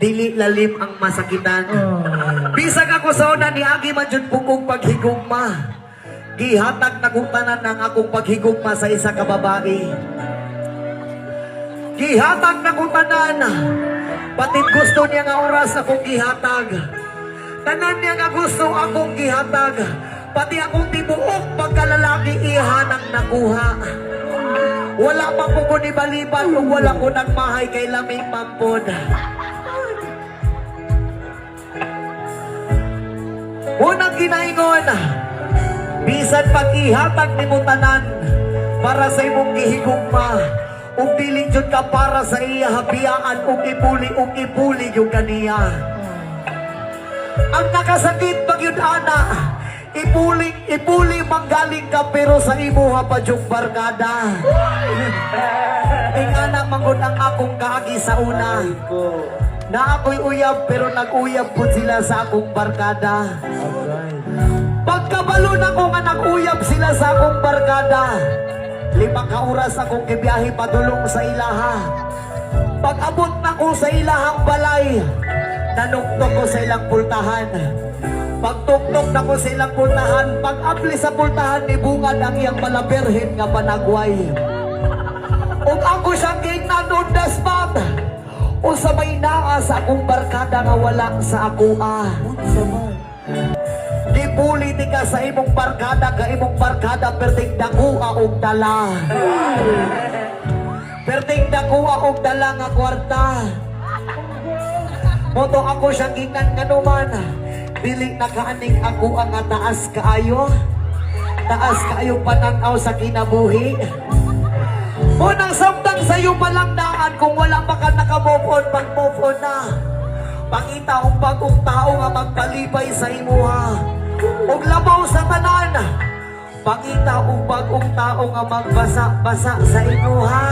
Dili lalim ang masakitan. Bisag ako sa una ni Agi man jud pugong paghigugma. Gihatag nagutanan ng akong paghigugma sa isa ka babae. Gihatag nagutanan. Patid gusto niya nga oras akong gihatag. Tanan niya nga gusto akong gihatag. Pati akong tibuok pagkalalaki ihanang nakuha. Wala pa po ko ni baliban kung wala ko nagmahay kay lamig mampod. Unang ginaingon, bisan pag-ihatag ni mo tanan para sa imong gihigugma, ug dili jud ka para sa iya habiyaan ug ipuli yung kaniya. Ang nakasakit pag yun ana, ipuli manggaling ka pero sa imuha pa yung barkada. Ingana mangod ang akong kaagi sa una. Na ako'y uyab pero nag-uyab po sila sa akong barkada. Pagkabalo na ko nga nag-uyab sila sa akong barkada, 5 ka oras akong kibiyahe padulong sa ilaha. Pag-abot na ko sa ilahang balay, nanuktok ko sa ilang pultahan. Pagtuktok na ko sa ilang pultahan, pag-apli sa pultahan ni bungad ang iyang malaberhen nga panagway. Ug ako siyang gingnan on the spot. O sa may naa sa akong barkada nga wala sa ako Gipuli di ka sa imong barkada perting dakua og dala. Perting dakua og dala nga kwarta. Moto ako siyang ginan nga naman. Dili nakaaning ako ang taas kaayo. Taas kaayo pananaw sa kinabuhi. Unang samtang sa'yo palang daan kung wala pa ka naka-move on, mag-move on na. Pangita ang bagong tao nga magpalibay sa imuha. Ug labaw sa tanan. Pangita ang bagong tao nga magbasa-basa sa imuha.